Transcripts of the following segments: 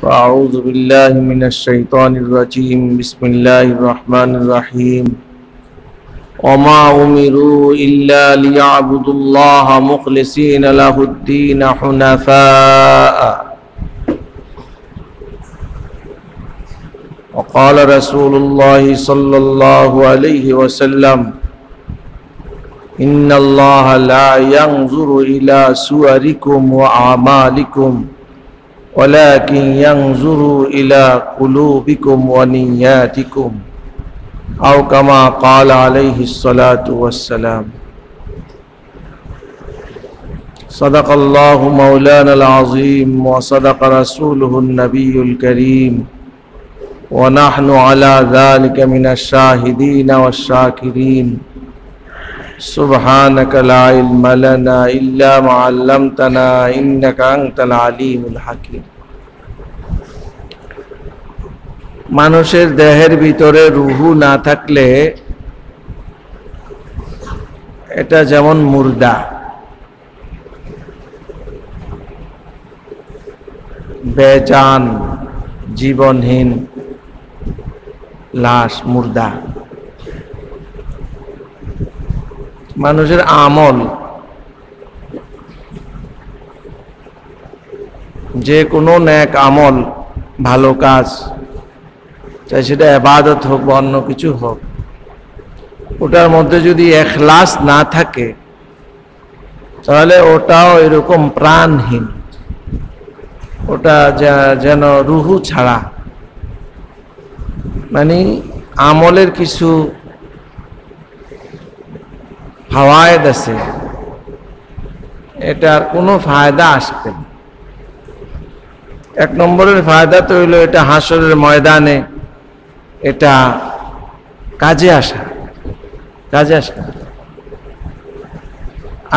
أعوذ بالله من الشيطان الرجيم بسم الله الرحمن الرحيم وما أمروا إلا ليعبدوا الله مخلصين له الدين حنفاء وقال رسول الله صلى الله عليه وسلم إن الله لا ينظر إلى صوركم وأعمالكم ولكن ينظر إلى قلوبكم ونياتكم أو كما قال عليه الصلاة والسلام صدق الله مولانا العظيم وصدق رسوله النبي الكريم ونحن على ذلك من الشاهدين والشاكرين سبحانك لا علم لنا إلا ما علمتنا إنك أنت العليم الحكيم মানুষের দেহের ভিতরে রুহু না থাকলে এটা যেমন মুর্দা, বেজান, জীবনহীন লাশ, মুর্দা। মানুষের আমল, যে কোনো নেক আমল, ভালো কাজ, চাই সেটা ইবাদত হোক বা অন্য কিছু হোক, ওটার মধ্যে যদি ইখলাস না থাকে তাহলে ওটাও এরকম প্রাণহীন, ওটা যেন রুহু ছাড়া। মানে আমলের কিছু ফাওয়ায়েদ আছে, এটার কোনো ফায়দা আসবে না। এক নম্বরের ফায়দা তো হইল এটা হাসরের ময়দানে এটা কাজে আসা,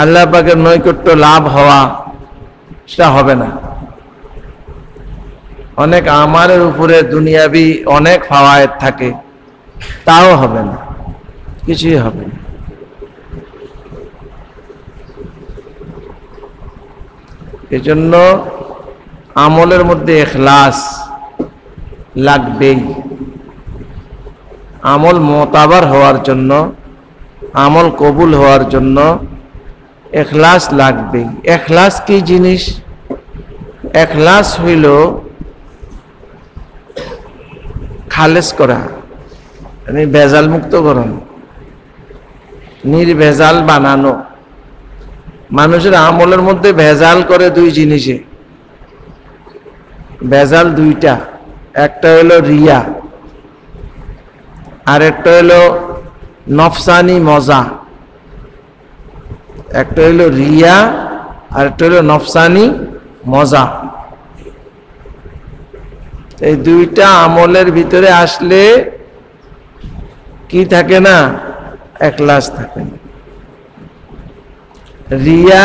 আল্লাহ পাকের নৈকট্য লাভ হওয়া, সেটা হবে না। অনেক আমারের উপরে দুনিয়াবি অনেক ফাওয়ায়েদ থাকে, তাও হবে না, কিছুই হবে না। এজন্য আমলের মধ্যে ইখলাস লাগবেই। আমল মোতাবার হওয়ার জন্য, আমল কবুল হওয়ার জন্য ইখলাস লাগবেই। ইখলাস কি জিনিস? ইখলাস হইল খালেস করা, মানে ভেজাল মুক্ত করণ, নির্ভেজাল বানানো। মানুষের আমলের মধ্যে ভেজাল করে দুই জিনিসে, ভেজাল দুইটা, একটা হলো রিয়া আর একটা হলো নফসানি মজা। একটা হলো রিয়া আর একটা হলো নফসানি মজা। এই দুইটা আমলের ভিতরে আসলে কি থাকে না? ইখলাস থাকে না। রিয়া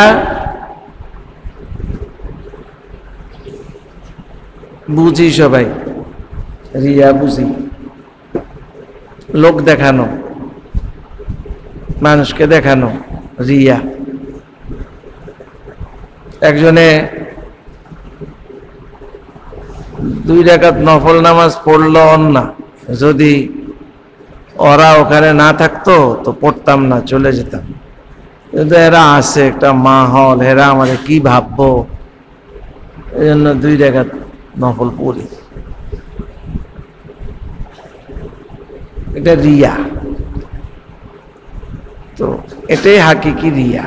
বুঝি সবাই, রিয়া বুঝি, লোক দেখানো, মানুষকে দেখানো, রিয়া। একজনে 2 রাকাত নফল নামাজ পড়ল না, যদি ওরা ওখানে না থাকতো তো পড়তাম না, চলে যেতাম। কিন্তু এরা আছে, একটা মাহল, এরা আমাদের কি ভাববো, এই জন্য 2 রাকাত নফল পড়ি। এটা রিয়া। তো এটাই হাকিকি রিয়া,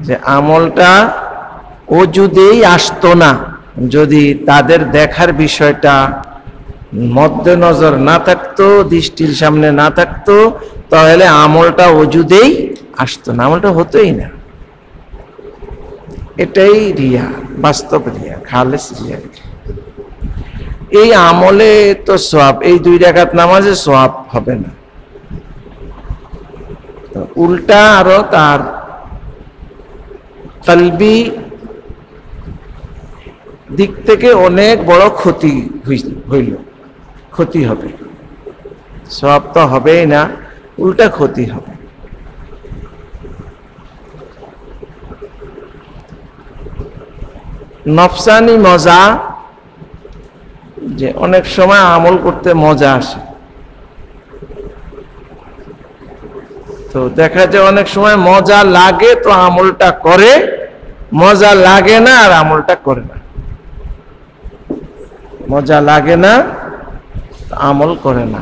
যে আমলটা ও যদি আসতো না, যদি তাদের দেখার বিষয়টা মধ্যে নজর না থাকতো, দৃষ্টির সামনে না থাকতো, তাহলে আমলটা ওজুদেই আসতো না, আমলটা হতোই না। এটাই রিয়া, বাস্তব রিয়া, খালেস রিয়া। এই আমলে তো সওয়াব, এই 2 রাকাত নামাজে সওয়াব হবে না, উল্টা আরো তার কলবি দিক থেকে অনেক বড় ক্ষতি হইল, ক্ষতি হবে। সওয়াব তো হবেই না, উল্টা ক্ষতি হবে। নফসানি মজা যে অনেক সময় আমল করতে মজা আসে, তো দেখা যায় অনেক সময় মজা লাগে তো আমলটা করে, মজা লাগে না আর আমলটা করে না, মজা লাগে না আমল করে না।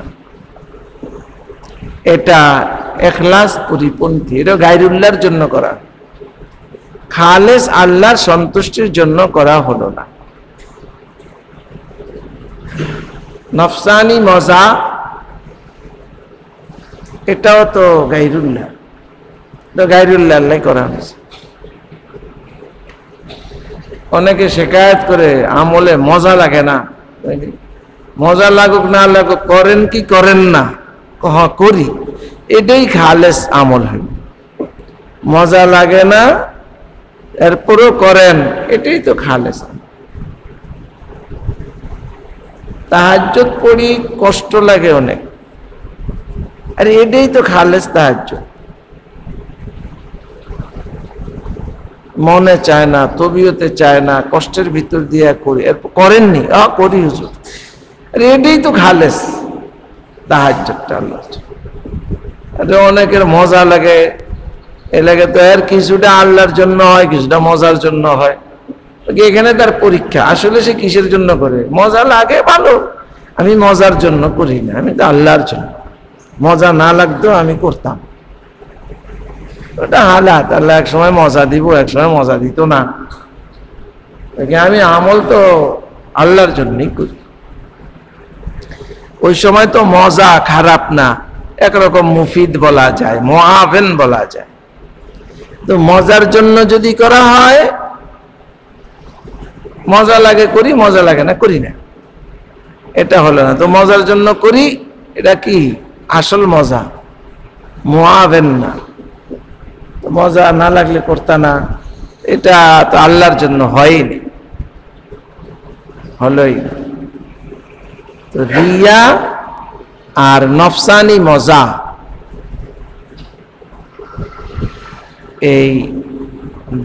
এটা ইখলাস পরিপন্থী, এটা গায়রুল্লাহর জন্য করা, খালেস আল্লাহর সন্তুষ্টির জন্য করা হলো না। নফসানি মজা এটাও তো গায়রুল্লাহ, তো গায়রুল্লাহ আল্লাহ করা হয়েছে। অনেকে শিকায়ত করে আমলে মজা লাগে না, মজা লাগুক না লাগুক করেন কি করেন না, করি, এটাই খালেস আমল হইল। মজা লাগে না এরপরও করেন, এটাই তো খালেস। তাহাজ্জুদ পড়ি কষ্ট লাগে অনেক, আরে এটাই তো খালেস তাহাজ্জুদ। মনে চায় না, তবিয়তে চায় না, কষ্টের ভিতর দিয়ে করি, এরপর করেননি, করি হুজুর, আরে এটাই তো খালেস তাহাজ্জুদটা আল্লাহর জন্য। অনেকের মজা লাগে, এ লাগে তো এর কিছুটা আল্লাহর জন্য হয়, কিছুটা মজার জন্য হয়, এখানে তার পরীক্ষা। আসলে সে কিসের জন্য করে? মজা লাগে ভালো, আমি মজার জন্য করি না, আমি তো আল্লাহর জন্য। মজা না লাগতো আমি করতাম, ওটা হালাত। আল্লাহ এক সময় মজা দিব, এক সময় মজা দিত না। আমি আমল তো আল্লাহর জন্যই করি। ওই সময় তো মজা খারাপ না, একরকম মুফিদ বলা যায়, মুআভিন বলা যায়। তো মজার জন্য যদি করা হয়, মজা লাগে করি, মজা লাগে না করি না, এটা হলো না। তো মজার জন্য করি, এটা কি আসল মজা? মুআভিন না। মজা না লাগলে করতা না, এটা তো আল্লাহর জন্য হয়নি, হলোই না। তো রিয়া আর নফসানি মজা, এই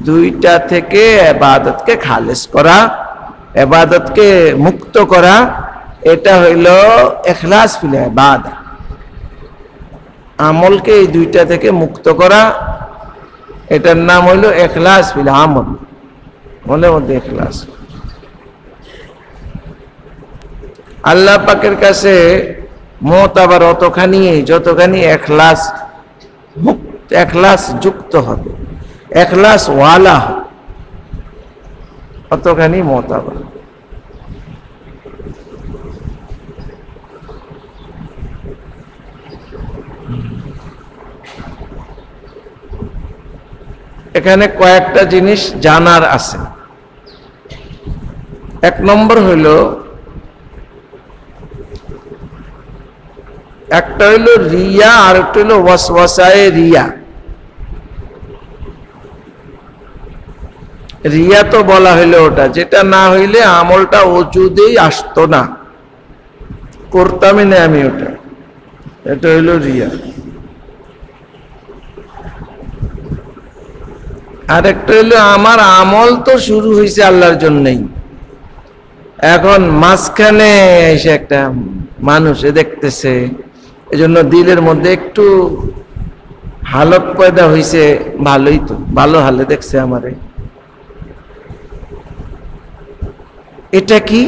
দুইটা থেকে ইবাদতকে খালেস করা, ইবাদতকে মুক্ত করা, এটা হইল ইখলাস ফিল ইবাদা। আমলকে এই দুইটা থেকে মুক্ত করা, এটার নাম হইল ইখলাস ফিল আমল, মনের মধ্যে ইখলাস। আল্লাহ পাকের কাছে মুতাবার অতখানি যতখানি ইখলাস মুক্ত, ইখলাস যুক্ত হবে, ইখলাস ওয়ালা হবে, অতখানি মুতাবার। এখানে কয়েকটা জিনিস জানার আছে। এক নম্বর হইল, একটা হইল রিয়া আর একটা হইল ওয়াসওয়াসায়ে রিয়া। রিয়া তো বলা হইলো ওটা যেটা না হইলে আমলটা ওজুদেই আসতো না, করতামই না আমি ওটা, এটা হইল রিয়া। আর একটা হইলো আমার আমল তো শুরু হয়েছে আল্লাহর জন্যই, এখন মাঝখানে এসে একটা মানুষ দেখতেছে, এজন্য দিলের মধ্যে একটু হালত পয়দা হয়েছে, ভালোই তো, ভালো হালে দেখছে আমারে, এটা কি?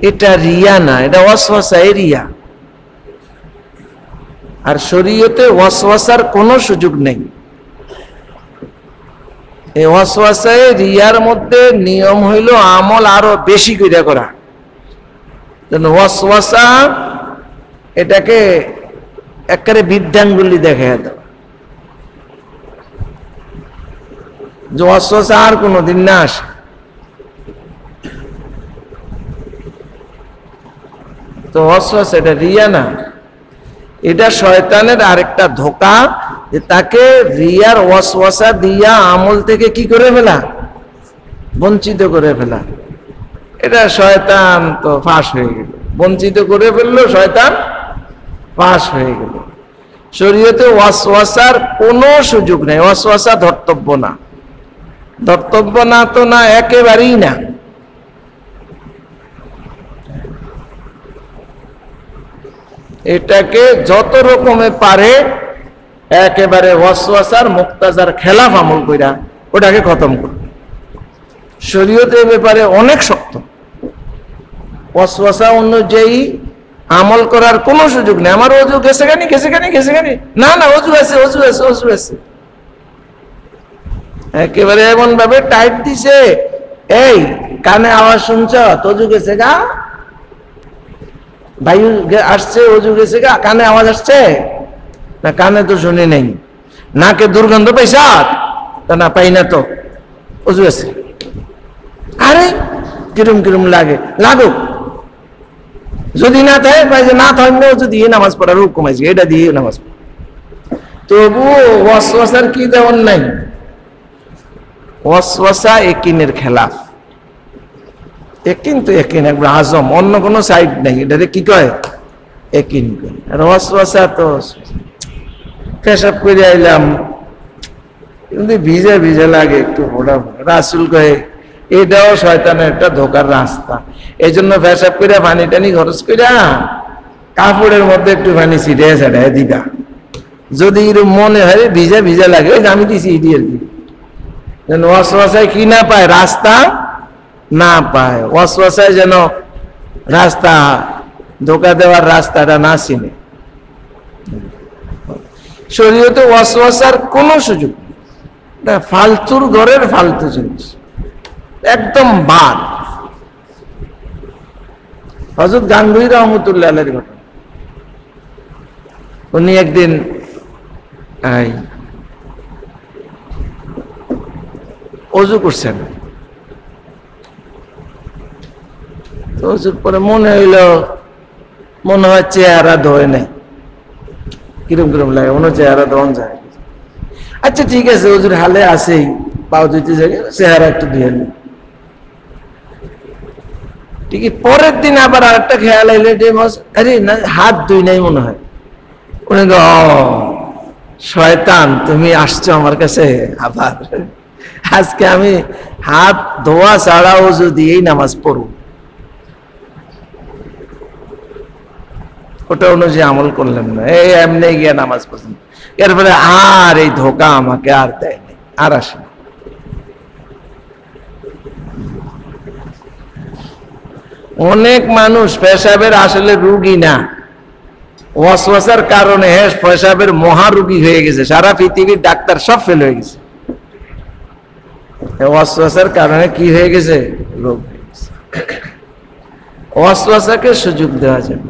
এটা রিয়া না, এটা ওয়াসওয়াসায়ে রিয়া। আর শরীয়তে ওয়াসওয়াসার কোনো সুযোগ নেই। এই ওয়াসওয়াসায়ে রিয়ার মধ্যে নিয়ম হইল আমল আরো বেশি করে করা। ওয়াসওয়াসা এটাকে একেবারে বৃদ্ধাঙ্গুলি দেখা দেওয়া, যে ওয়াসওয়াসা আর কোনোদিন না আসে। তো ওয়াসওয়াসা এটা রিয়া না, এটা শয়তানের আরেকটা ধোঁকা, যে তাকে রিয়ার ওয়াসওয়াসা দিয়া আমল থেকে কি করে ফেলা, বঞ্চিত করে ফেলা। এটা শয়তান তো ফাঁস হয়ে গেল, বঞ্চিত করে ফেললো, শয়তান ফাঁস হয়ে গেল। শরীয়তে ওয়াসওয়াসার কোনো সুযোগ নেই, ওয়াসওয়াসা ধর্তব্য না, ধর্তব্য না তো না, একেবারেই না। এটাকে যত রকমে পারে একেবারে ওয়াসওয়াসার মুক্তাজার খেলাফ আমল কইরা ওটাকে খতম করবে। শরীয়তের ব্যাপারে অনেক শক্ত, ওয়াসওয়াসা অনুযায়ী আমল করার কোনো সুযোগ নেই। আমার অজু গেছে গানি না না, অজু আছে। একেবারে এমন ভাবে টাইট দিছে, এই কানে আওয়াজ শুনছ, অজু গেছে গা, বায়ু আসছে, অজু গেছে গা, কানে আওয়াজ আসছে না, কানে তো শুনি নেই, নাকে দুর্গন্ধ পাইছা না, পাই না তো, অজু আছে। আরে কিরম লাগে, লাগুক, যদি না থাকে না থাকবে, যদি নামাজ পড়ার হুকুম আছে, এটা দিয়ে নামাজ পড়া। তবু ওয়াসওয়াসার কি দেওয়ার নাই, ওয়াসওয়াসা ইয়াকিনের খেলাফ। ইয়াকিন তো ইয়াকিন একবার আজম, অন্য কোনো সাইড নাই, এটাকে কি কয় ইয়াকিন। আর ওয়াসওয়াসা তো পেশাব করে আইলাম কিন্তু ভিজে লাগে একটু, রাসূল কয়ে এটাও শয়তানের একটা ধোকার রাস্তা। এই জন্য পেশাব করে পানি টানি খরচ করে কাপড়ের মধ্যে একটু পানি ছিটায় দিবা, যদি এরকম মনে হয় ভিজা লাগে, আমি দিছি ইডি আর কি, ওয়াসওয়াসায় কি না পায়, রাস্তা না পায়, ওয়াসওয়াসায় যেন রাস্তা, ধোকা দেওয়ার রাস্তাটা না চিনে। শরীয়তে ওয়াসওয়াসার কোনো সুযোগ নেই, ফালতুর ঘরের ফালতু জিনিস, একদম বাদ। হযরত গাঙ্গুহি রহমতুল্লাহ আলাইহির ঘটনা, উনি একদিন অজু করছেন, তো অজুর পরে মনে হয় চেহারা ধোয় নাই, কিরম লাগে, মনে চেহারা ধোন যায়। আচ্ছা ঠিক আছে, অজুর হালে আসেই, পাও ধুইতে যায়, চেহারা একটু ধুয়ে নেই। ঠিক পরের দিন আবার আরেকটা খেয়াল আইলে, আরে না, হাত ধুই নাই মনে হয়। উনি শয়তান, তুমি আসছো আমার কাছে আবার, আজকে আমি হাত ধোয়া ছাড়া অজু দিয়েই নামাজ পড়ব। ওটা অনুযায়ী আমল করলেন না, এই এমনি গিয়ে নামাজ পড়ছেন। এরপরে আর এই ধোকা আমাকে আর দেয়নি, আর আসে না। অনেক মানুষ পেশাবের আসলে রুগী না, ওয়াসওয়াসার কারণে পেশাবের মহারোগী হয়ে গেছে, সারা পৃথিবীর ডাক্তার সব ফেল হয়ে গেছে। ওয়াসওয়াসার কারণে কি হয়ে গেছে, রোগ হয়ে গেছে। ওয়াসওয়াসাকে সুযোগ দেওয়া যাবে।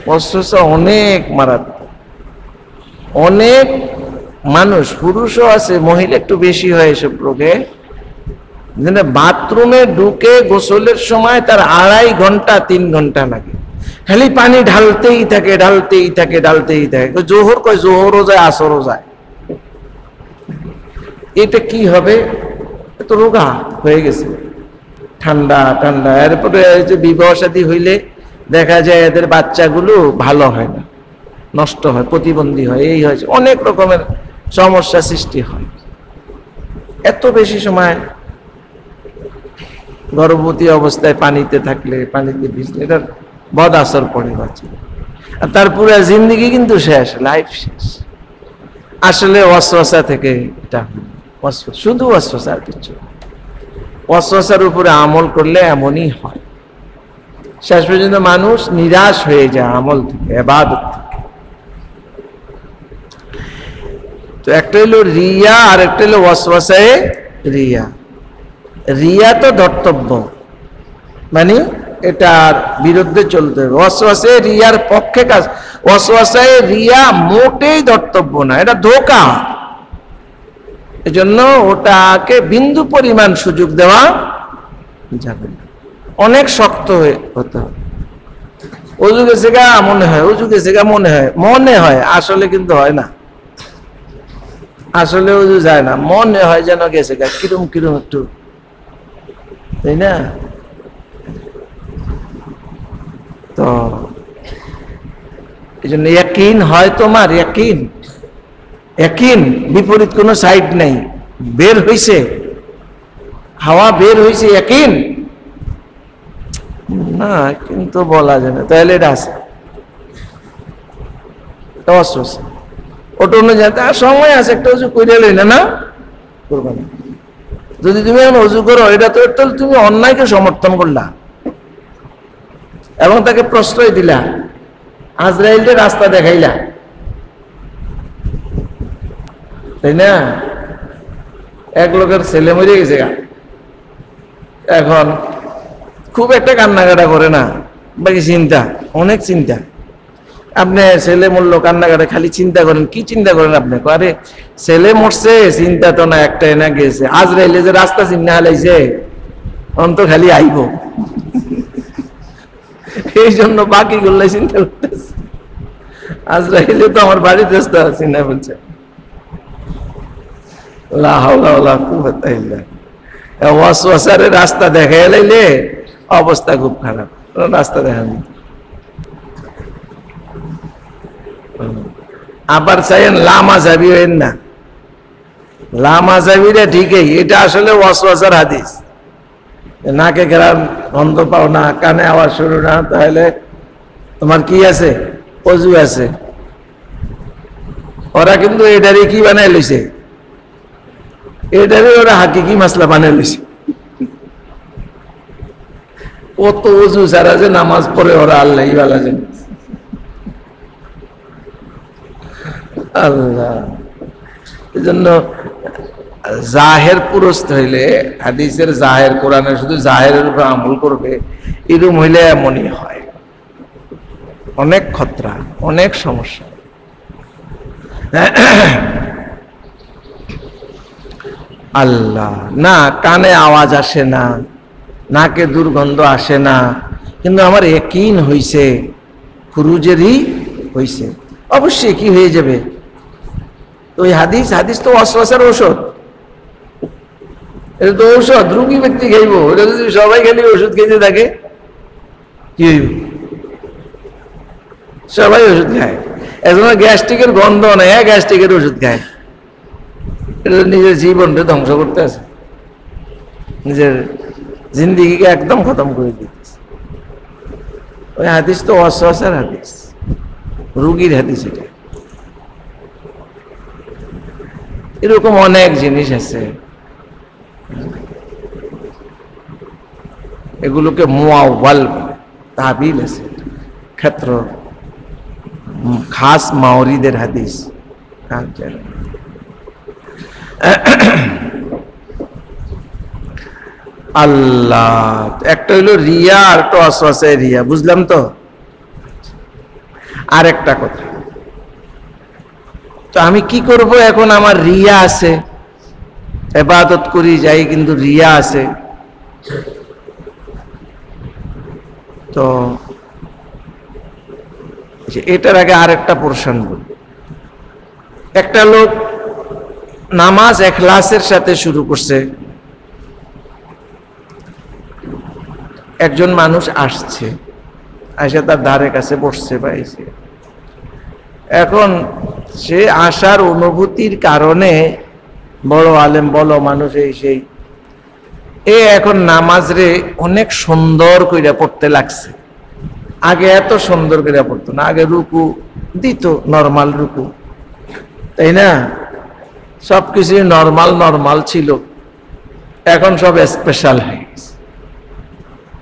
ওয়াসওয়াসা অনেক মারাত্মক, অনেক মানুষ, পুরুষও আছে, মহিলা একটু বেশি হয় এসব রোগে। বাথরুমে ঢুকে গোসলের সময় তার 2.5 ঘন্টা 3 ঘন্টা লাগে, খালি পানি ঢালতেই থাকে। জোহর কয়, জোহরও যায়, আসরও যায়। এটা কি হবে, এত রোগা হয়ে গেছে, ঠান্ডা। এরপরে যে বিবাহ শাদী হইলে দেখা যায় এদের বাচ্চাগুলো ভালো হয় না, নষ্ট হয়, প্রতিবন্ধী হয়, এই হয়েছে, অনেক রকমের সমস্যা সৃষ্টি হয়। এত বেশি সময় গর্ভবতী অবস্থায় পানিতে থাকলে, পানিতে ভিজলে এটার বদ আসর পড়ে বাচ্চা, আর তার পুরো জিন্দগি কিন্তু শেষ, লাইফ শেষ। আসলে ওয়াসওয়াসা থেকে এটা, শুধু ওয়াসওয়াসা, আর কিছু। ওয়াসওয়াসার উপরে আমল করলে এমনই হয়, শেষ পর্যন্ত মানুষ নিরাশ হয়ে যায় আমল থেকে, ইবাদত থেকে। তো একটা হলো রিয়া, আর একটা হলো ওয়াসওয়াসায়ে রিয়া। রিয়া তো ধর্তব্য, মানে এটার বিরুদ্ধে চলতে হবে। ওয়াসওয়াসায়ে রিয়ার পক্ষে কাজ, ওয়াসওয়াসায়ে রিয়া মোটেই ধর্তব্য না, এটা ধোঁকা। এজন্য ওটাকে বিন্দু পরিমাণ সুযোগ দেওয়া যাবে না, অনেক শক্ত হতে হবে। অজু গেছে গা মনে হয়, মনে হয়, আসলে কিন্তু হয় না, আসলে অজু যায় না, মনে হয় যেন গেছে গা, কিরম একটু, তাই না? তো এই জন্য ইয়াকিন হয়, তোমার ইয়াকিন বিপরীত কোনো সাইড নাই, বের হইছে, হাওয়া বের হইছে, ইয়াকিন না, কিন্তু বলা যায় না, তাহলে এটা আছে ওটা অনুযায়ী তার সময় আছে, একটা উজু করে লই না, না করবে না। যদি তুমি এখন উজু করো, এটা তো তুমি অন্যায়কে সমর্থন করলা এবং তাকে প্রশ্রয় দিলা, আজরাইলকে রাস্তা দেখাইলা, তাই না? এক লোকের ছেলে মরে গেছে, এখন খুব একটা কান্নাকাটা করে না, বাকি চিন্তা, অনেক চিন্তা। আপনি ছেলে মরলো কান্নাকাটা খালি চিন্তা করেন, কি চিন্তা করেন আপনি? আরে ছেলে মরছে, চিন্তা তো না, একটা এনা গেছে, আজরাইলে যে রাস্তা চিন্তা হালাইছে, অন্ত খালি আইব, এই জন্য বাকি গুলো চিন্তা করতেছে। আজরাইলে তো আমার বাড়িতে চিন্তা বলছে, রাস্তা দেখা এলাইলে অবস্থা খুব খারাপ, রাস্তা দেখা নেই। আবার চাইেন লামা যাবি হইন না, লামা যাবিরে ঠিকই, এটা আসলে ওয়াসওয়াসার হাদিস। নাকে গেলাম গন্ধ পাও না, কানে আওয়াজ শুরু না, তাহলে তোমার কি আছে? অজু আছে। ওরা কিন্তু এটারই কি বানাই লইছে, এটারই ওরা হাকিকি মাসলা বানাই লইছে। কত অজু ছাড়া যে নামাজ পড়ে ওরা, আল্লাহ ইবালা জানে। আল্লাহ, এই জন্য জাহের পুরস্ত হইলে, হাদিসের জাহের, কোরআনের শুধু জাহেরের উপর আমল করবে, এরকম হইলে এমনই হয়, অনেক খতরা, অনেক সমস্যা। আল্লাহ, না কানে আওয়াজ আসে না, নাকে দুর্গন্ধ আসে না, কিন্তু আমার ইয়াকিন হইছে খুরুজেরই হইছে, অবশ্যই কি হয়ে যাবে। ওই হাদিস, হাদিস তো ওয়াসওয়াসার ঔষধ, এটা তো ঔষধ, রোগী ব্যক্তি খাইব। এটা যদি সবাই খালি ওষুধ খেতে থাকে কি হইব? সবাই ওষুধ খায়, এখন গ্যাস্ট্রিকের গন্ধ নেই, গ্যাস্ট্রিকের ওষুধ খায়। এটা নিজের জীবনটা ধ্বংস করতে আছে, নিজের জিন্দিগিকে একদম খতম করে দিতেছে। ওই হাদিস তো ওয়াসওয়াসার হাদিস, রোগীর হাদিস। এটা এরকম অনেক জিনিস আছে, এগুলোকে মুআওয়াল বলে, তাবিল আছে, ক্ষেত্র, খাস মাওরিদের হাদিস। আল্লাহ, একটা হইলো রিয়া, আর একটা ওয়াসওয়াসে রিয়া, বুঝলাম তো। আর একটা কথা, তো আমি কি করব এখন? আমার রিয়া আছে, ইবাদত করি যাই, কিন্তু রিয়া আছে। তো এটার আগে আরেকটা পোরশন বলি। একটা লোক নামাজ ইখলাসের সাথে শুরু করছে, একজন মানুষ আসছে, এসে তার ধারে কাছে বসছে পাইছে। এখন সে আসার অনুভূতির কারণে বড় আলেম, বলো মানুষ, এই সেই, এখন নামাজ রে অনেক সুন্দর কইরা পড়তে লাগছে। আগে এত সুন্দর করে পড়তো না, আগে রুকু দিত, নরমাল রুকু, তাই না? সবকিছু নরমাল নরমাল ছিল, এখন সব স্পেশাল হয়ে গেছে,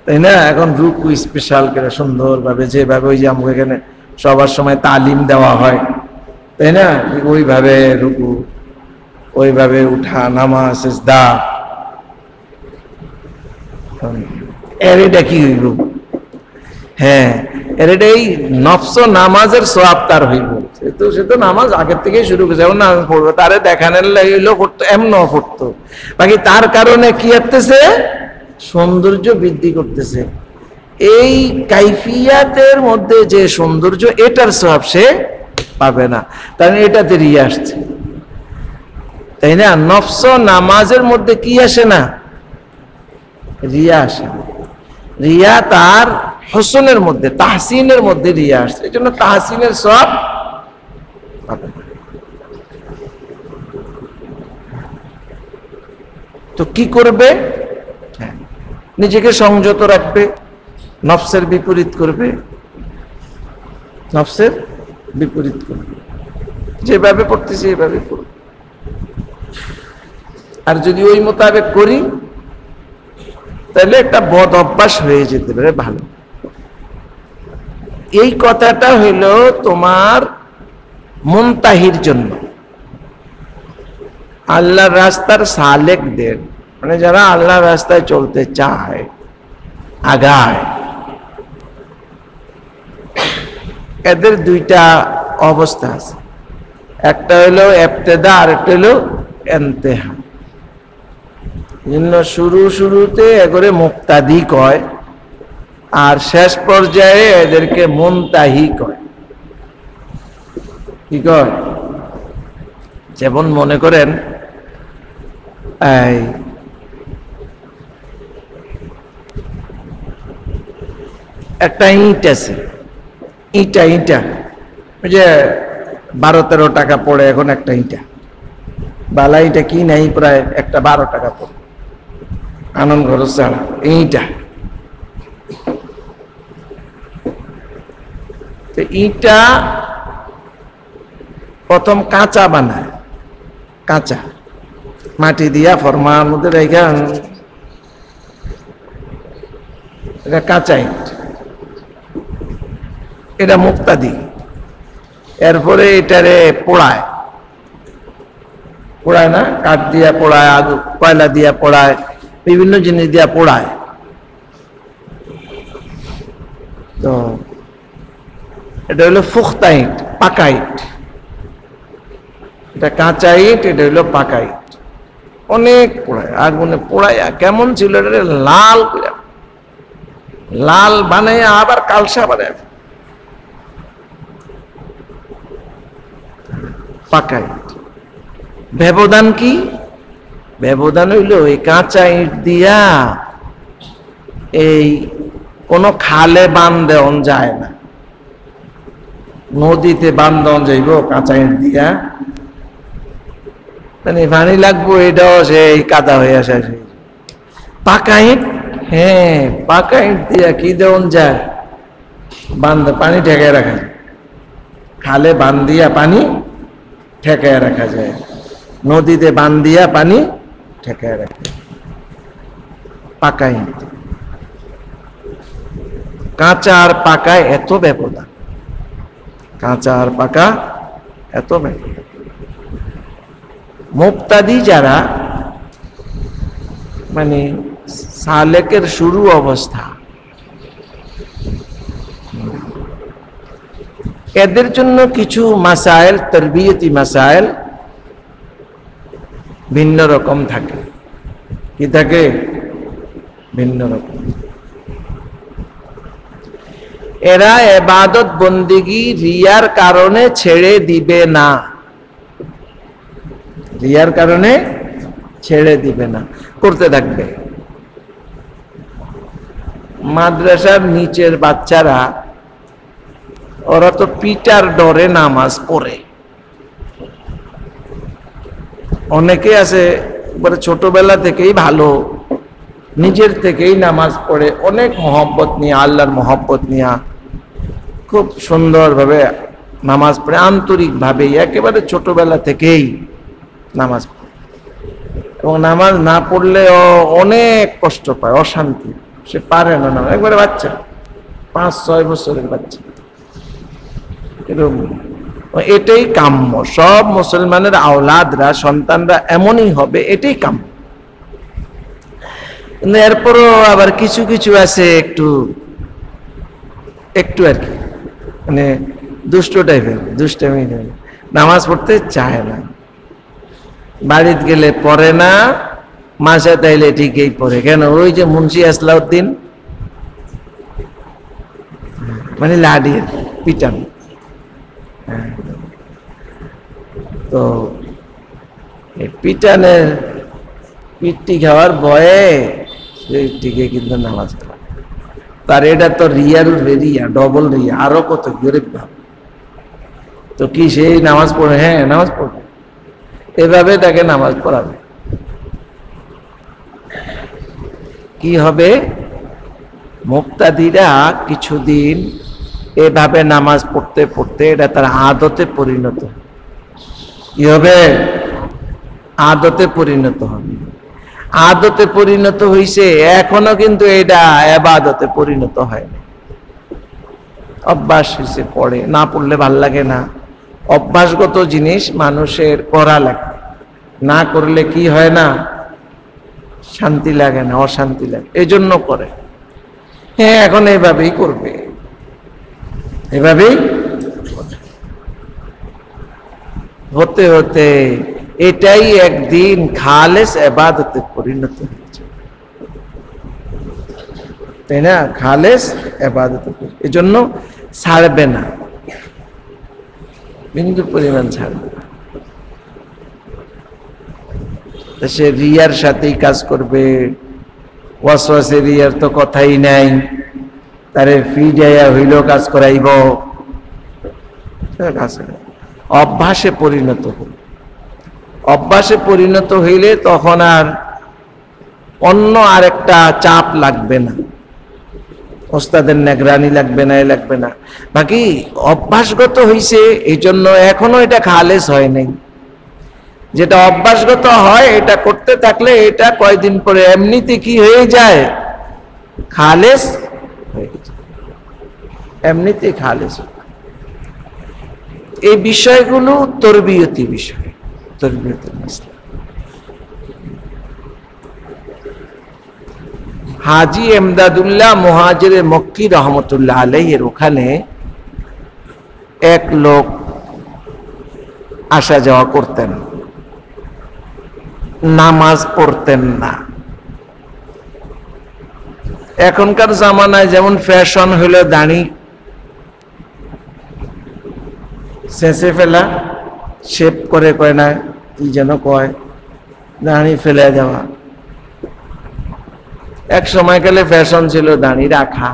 তাই না? এখন রুকু স্পেশাল করে সুন্দরভাবে, যেভাবে ওই যে আমাকে এখানে সবার সময় তালিম দেওয়া হয়, তাই না? ওইভাবে রুকু, ওইভাবে উঠা, নামা, সিজদা। এর এটা কি হইব? হ্যাঁ, এর এটাই নফস নামাজের সওয়াব তার হইব। সে তো নামাজ আগের থেকেই শুরু করেছে, যেমন নামাজ পড়বে, তারে দেখানোর লাগলো পড়তো, এমনও পড়তো। বাকি তার কারণে কি হতেছে? সৌন্দর্য বৃদ্ধি করতেছে। এই কাইফিয়াতের মধ্যে যে সৌন্দর্য, এটার সওয়াব সে পাবে না, কারণ এটাতে রিয়া আসছে, তাই না? নফস নামাজের মধ্যে কি আসে না? রিয়া আসে না। রিয়া তার হোসনের মধ্যে, তাহসিনের মধ্যে রিয়া আসছে, এই জন্য তাহসিনের সওয়াব পাবে না। তো কি করবে? নিজেকে সংযত রাখবে, নফসের বিপরীত করবে, নফসের বিপরীত করবে, যেভাবে পড়তেছি এভাবে পড়বে। আর যদি ওই মোতাবেক করি তাহলে একটা বদ অভ্যাস হয়ে যেতে পারে ভালো। এই কথাটা হইল তোমার মুনতাহির জন্য, আল্লাহর রাস্তার সালেকদের, মানে যারা আল্লাহর রাস্তায় চলতে চায়, আগায়, এদের দুইটা অবস্থা আছে। একটা হইল ইবতিদা আর একটা হইল ইনতিহা। শুরুতে এগরে মুক্তাদি কয়, আর শেষ পর্যায়ে এদেরকে মুনতাহি কয়। কি কয়? যেমন মনে করেন এই একটা ইট আছে, ইটা ওই যে 12-13 টাকা পড়ে এখন একটা ইটা, বালা ইটা কি নাই, প্রায় একটা 12 টাকা পড়ে, আনন্দ খরচ ছাড়া ইটা। তো ইটা প্রথম কাঁচা বানায়, কাঁচা মাটি দিয়া ফরমার মধ্যে রেখে, এটা কাঁচা ইট, এটা মুক্তাদি। এরপরে এটারে পোড়ায়, পোড়ায় না, কাঠ দিয়া পোড়ায়, কয়লা দিয়া পোড়ায়, বিভিন্ন জিনিস দিয়া পোড়ায়। তো এটা হলো ফুখতা ইট, পাকা ইট। এটা কাঁচা ইট, এটা হলো পাকা ইট। অনেক পোড়ায়, আগুনে পোড়ায়, কেমন ছিল এটা, লাল করে, লাল বানায় আবার কালসা বানায়, পাকা ইট। ব্যবধান কি? ব্যবধান হইল এই কাঁচা ইট দিয়া এই কোন খালে বান দেওয়া যায় না, নদীতে বান দেওয়া যাইব কাঁচা ইট দিয়া, মানে পানি লাগবো, এটাও সেই কাদা হয়ে আসে। পাকা ইট, হ্যাঁ পাকা ইট দিয়া কি দেওয়া যায়, বান, পানি ঠেকায় রাখা যায়, খালে বান দিয়া পানি ঠেকায় রাখা যায়, নদীতে বান দিয়া পানি ঠেকায় রাখা যায়। পাকা ইট, কাঁচা আর পাকা এত ব্যবধান, কাঁচা আর পাকা এত ব্যবধান। মুক্তাদি যারা, মানে সালেকের শুরু অবস্থা, এদের জন্য কিছু মাসাইল, তরবিয়তি মাসাইল ভিন্ন রকম থাকে। কি থাকে? ভিন্ন রকম। এরা ইবাদত বন্দেগী রিয়ার কারণে ছেড়ে দিবে না, রিয়ার কারণে ছেড়ে দিবে না, করতে থাকবে। মাদ্রাসার নিচের বাচ্চারা, ওরা তো পিটার ডরে নামাজ পড়ে। অনেকে আছে ছোটবেলা থেকেই ভালো, নিজের থেকেই নামাজ পড়ে, অনেক মহব্বত নিয়ে, আল্লাহর মহব্বত নিয়ে খুব সুন্দরভাবে নামাজ পড়ে, আন্তরিকভাবে, একেবারে ছোটবেলা থেকেই নামাজ পড়ে। এবং নামাজ না পড়লে অনেক কষ্ট পায়, অশান্তি, সে পারে না নামাজ। একবারে বাচ্চা, 5-6 বছরের বাচ্চা, এটাই কাম্য। সব মুসলমানের আওলাদরা, সন্তানরা এমনই হবে, এটাই কাম্য। কিন্তু এরপরও আবার কিছু কিছু আছে একটু একটু আর কি, মানে দুষ্ট টাইপের, দুষ্টামি, নামাজ পড়তে চায় না, বাড়িতে গেলে পড়ে না, মাসে তাইলে ঠিকই পড়ে। কেন? ওই যে মুন্সি আসলাউদ্দিন, মানে লাডির পিটান, তো এই পিটানের পিটটি খাওয়ার ভয়ে সেই টিকে কিন্তু নামাজ পড়ে। তার এটা তো রিয়ার রিয়া, ডবল রিয়া, আরো কত গরিব ভাব। তো কি সেই নামাজ পড়ে? হ্যাঁ নামাজ পড়বে, এভাবে তাকে নামাজ পড়াবে। কি হবে? মুক্তাদিরা কিছুদিন এভাবে নামাজ পড়তে পড়তে এটা তার আদতে পরিণত, কি হবে? আদতে পরিণত হবে। আদতে পরিণত হইছে, এখনো কিন্তু এটা ইবাদতে পরিণত হয়নি। অভ্যাস হয়েছে, পড়ে, না পড়লে ভাল লাগে না। অভ্যাসগত জিনিস মানুষের করা লাগে, না করলে কি হয় না? শান্তি লাগে না, অশান্তি লাগে, এই জন্য করে। হ্যাঁ, এখন এইভাবেই করবে, এভাবেই হতে হতে এটাই একদিন খালেস ইবাদতে পরিণত হয়েছে, তাই না? খালেস ইবাদতে, এই জন্য ছাড়বে না, বিন্দু পরিমাণ ছাড়বে না। সে রিয়ার সাথেই কাজ করবে, ওয়াসওয়াসে রিয়ার তো কথাই নাই, তারে ফি দেয়া হইল কাজ করাইব, অভ্যাসে পরিণত হল। অভ্যাসে পরিণত হইলে তখন আর অন্য আরেকটা চাপ লাগবে না, ওস্তাদের নেগরানি লাগবে না, এ লাগবে না। বাকি অভ্যাসগত হইছে, এই জন্য এখনো এটা খালেস হয় নাই। যেটা অভ্যাসগত হয়, এটা করতে থাকলে এটা কয়দিন পরে এমনিতে কি হয়ে যায়? খালেস হয়ে যায়, এমনিতে খালেস। এই বিষয়গুলো তরবিয়তি বিষয়, তরবিয়তের মাসলা। হাজী এমদাদুল্লাহ মুহাজিরে মক্কি রহমতুল্লাহ আলাইহির ওখানে এক লোক আসা যাওয়া করতেন, নামাজ পড়তেন না। এখনকার জামানায় যেমন ফ্যাশন হইল দাড়ি শেষে ফেলা, শেপ করে, কয় না কি যেন কয়, দাড়ি ফেলে দেওয়া। এক সময় কালে ফ্যাশন ছিল দাড়ি রাখা।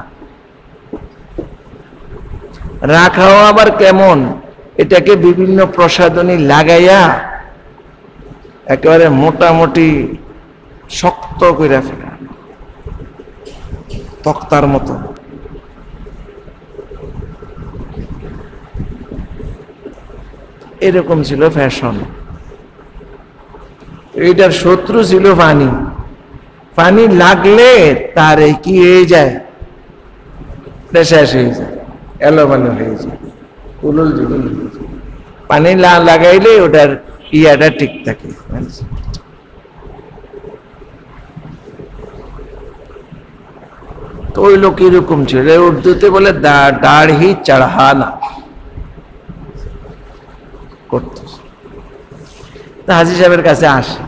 রাখাও আবার কেমন? এটাকে বিভিন্ন প্রসাধনী লাগাইয়া একেবারে মোটামুটি শক্ত করে ফেলা, তক্তার মতো। এরকম ছিল ফ্যাশন। এইটার শত্রু ছিল পানি। পানি লাগলে তার এই কি হয়ে যায়? শেষ হয়ে যায়, এলোমেলো হয়ে যায়, উলুল জুলুল হয়ে যায়। পানি লাগাইলে ওটার ইয়াটা ঠিক থাকে। তো ওই লোক এরকম ছিল, উর্দুতে বলে দাড়ি চড়ানা করত। হাজী সাহেবের কাছে আসে,